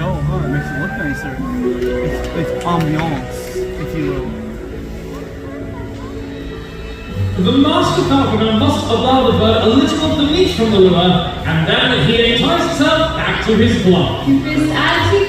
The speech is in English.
show, huh? It makes it look nicer. It's ambiance, if you will. The master carpenter must allow the bird a little of the meat from the lure, and then he entices her back to his club. Du bist allzu